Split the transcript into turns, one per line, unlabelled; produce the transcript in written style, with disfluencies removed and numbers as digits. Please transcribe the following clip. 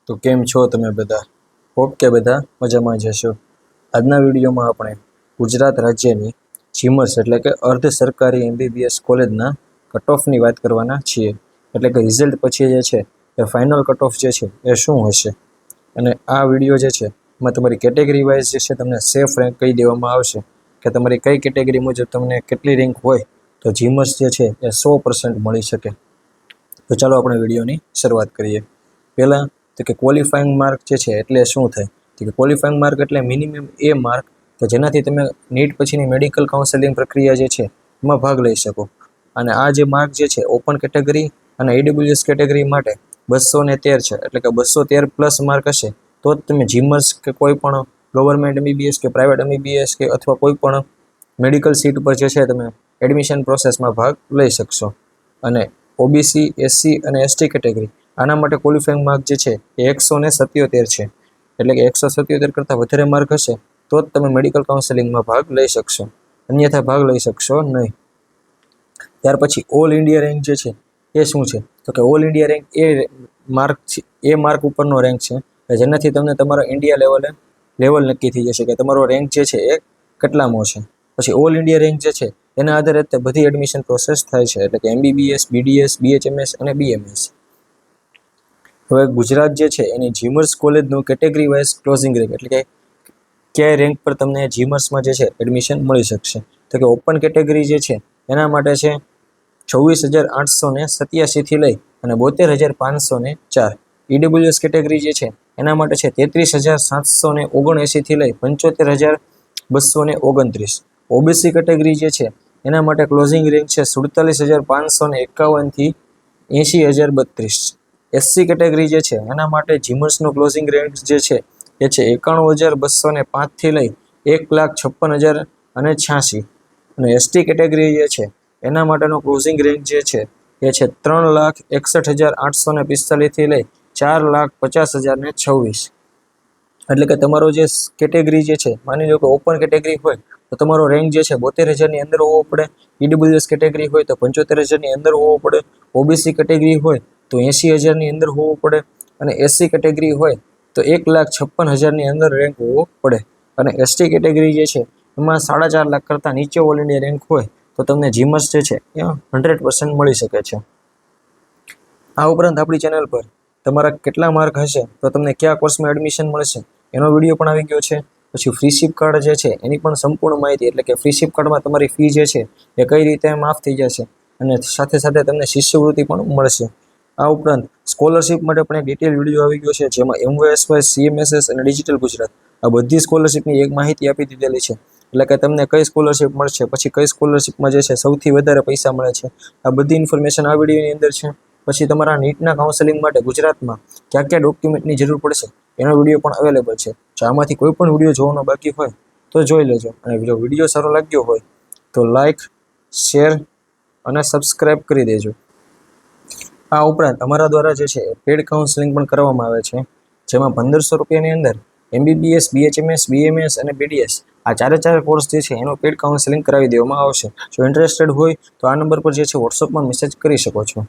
તો કેમ છો તમે બધા? હોપ કે બધા મજામાં જ હશો. આજના વિડીયોમાં આપણે ગુજરાત રાજ્યની જીમર્સ એટલે કે અર્ધ સરકારી MBBS કોલેજના કટ ઓફની વાત કરવાના છીએ. એટલે કે રિઝલ્ટ પછી જે છે એ ફાઇનલ કટ ઓફ જે છે એ શું હશે, અને આ વિડીયો જે છે એમાં તમારી કેટેગરી વાઇઝ જે છે તમને સેફ રેન્ક કહી દેવામાં આવશે કે તમારી કઈ કેટેગરી મુજબ તમને કેટલી રેન્ક હોય તો જીમર્સ જે છે એ 100% મળી શકે. તો ચાલો આપણે વિડીયોની શરૂઆત કરીએ. પહેલાં તો કે ક્વોલિફાઈંગ માર્ક જે છે એટલે શું થાય? તો કે ક્વોલિફાઈંગ માર્ક એટલે મિનિમમ એ માર્ક કે જેનાથી તમે નીટ પછીની મેડિકલ કાઉન્સેલિંગ પ્રક્રિયા જે છે એમાં ભાગ લઈ શકો. અને આ જે માર્ક જે છે ઓપન કેટેગરી અને AWS કેટેગરી માટે 213 છે. એટલે કે 213 પ્લસ માર્ક હશે તો જ તમે જીમર્સ કે કોઈ પણ ગવર્મેન્ટ MBBS કે પ્રાઇવેટ MBBS કે અથવા કોઈ પણ મેડિકલ સીટ પર જે છે તમે એડમિશન પ્રોસેસમાં ભાગ લઈ શકશો. અને OBC, SC અને ST કેટેગરી આના માટે ક્વોલિફાઈંગ માર્ક જે છે એ 177 છે. એટલે કે 177 કરતાં વધારે માર્ક હશે તો જ તમે મેડિકલ કાઉન્સેલિંગમાં ભાગ લઈ શકશો, અન્યથા ભાગ લઈ શકશો નહીં. ત્યાર પછી ઓલ ઇન્ડિયા રેન્ક જે છે એ શું છે? તો કે ઓલ ઇન્ડિયા રેન્ક એ માર્ક ઉપરનો રેન્ક છે કે જેનાથી તમને તમારા ઇન્ડિયા લેવલ નક્કી થઈ જશે કે તમારો રેન્ક જે છે એ કેટલામો છે. પછી ઓલ ઇન્ડિયા રેન્ક જે છે એના આધારે તે બધી એડમિશન પ્રોસેસ થાય છે. એટલે કે MBBS, BDS, BHMS અને BMS. હવે ગુજરાત જે છે એની જીમર્સ કોલેજનું કેટેગરી વાઇઝ ક્લોઝિંગ રેન્ક એટલે કે કયા રેન્ક પર તમને જીમર્સમાં જે છે એડમિશન મળી શકશે. તો કે ઓપન કેટેગરી જે છે એના માટે છે 24,887 થી લઈ અને 72,504. EWS કેટેગરી જે છે એના માટે છે 33,779 થી લઈ 75,229. OBC કેટેગરી જે છે એના માટે ક્લોઝિંગ રેન્ક છે 47,551 થી 80,032. SC કેટેગરી જે છે એના માટે જીમર્સનો ક્લોઝિંગ રેન્ક જે છે એ છે 91,205 થી લઈ 1,56,086. અને ST કેટેગરી જે છે એના માટેનો ક્લોઝિંગ રેન્ક જે છે એ છે 3,61,845 થી લઈ 4,50,026. એટલે કે તમારો જે કેટેગરી જે છે, માની લો કે ઓપન કેટેગરી હોય તો તમારો રેન્ક જે છે 72,000ની અંદર હોવો પડે. EWS કેટેગરી હોય તો 75,000ની અંદર હોવો પડે. OBC કેટેગરી હોય તો 80,000ની અંદર હોવો પડે. અને SC કેટેગરી હોય તો 1,56,000ની અંદર રેન્ક હોવો પડે. અને ST કેટેગરી જે છે એમાં 4.5 લાખ કરતાં નીચે ઓલ ઇન્ડિયા રેન્ક હોય તો તમને જીમર્સ જે છે એ 100% મળી શકે છે. આ ઉપરાંત આપણી ચેનલ પર તમારા કેટલા માર્ક હશે તો તમને કયા કોર્સમાં એડમિશન મળશે એનો વિડીયો પણ આવી ગયો છે. પછી ફ્રી શિપ કાર્ડ જે છે એની પણ સંપૂર્ણ માહિતી, એટલે કે ફ્રી શિપ કાર્ડમાં તમારી ફી જે છે એ કઈ રીતે માફ થઈ જશે અને સાથે સાથે તમને શિષ્યવૃત્તિ પણ મળશે. આ ઉપરાંત સ્કોલરશિપ માટે પણ એક ડિટેલ વિડીયો આવી ગયો છે જેમાં MYSY, CMSS અને ડિજિટલ ગુજરાત આ બધી સ્કોલરશિપની એક માહિતી આપી દીધેલી છે. એટલે કે તમને કઈ સ્કોલરશિપ મળશે, પછી કઈ સ્કોલરશિપમાં જે છે સૌથી વધારે પૈસા મળે છે, આ બધી ઇન્ફોર્મેશન આ વિડીયોની અંદર છે. પછી તમારા નીટના કાઉન્સેલિંગ માટે ગુજરાતમાં કયા કયા ડોક્યુમેન્ટની જરૂર પડશે એનો વિડીયો પણ અવેલેબલ છે. જો આમાંથી કોઈ પણ વિડીયો જોવાનો બાકી હોય તો જોઈ લેજો. અને જો વિડીયો સારો લાગ્યો હોય તો લાઈક, શેર અને સબસ્ક્રાઈબ કરી દેજો. આ ઉપરાંત અમારા દ્વારા જે છે પેડ કાઉન્સેલિંગ પણ કરવામાં આવે છે, જેમાં 1,500 રૂપિયાની અંદર MBBS, BHMS, BMS અને BDS આ ચારે કોર્સ જે છે એનું પેડ કાઉન્સેલિંગ કરાવી દેવામાં આવશે. જો ઇન્ટરેસ્ટેડ હોય તો આ નંબર પર જે છે વોટ્સઅપમાં મેસેજ કરી શકો છો.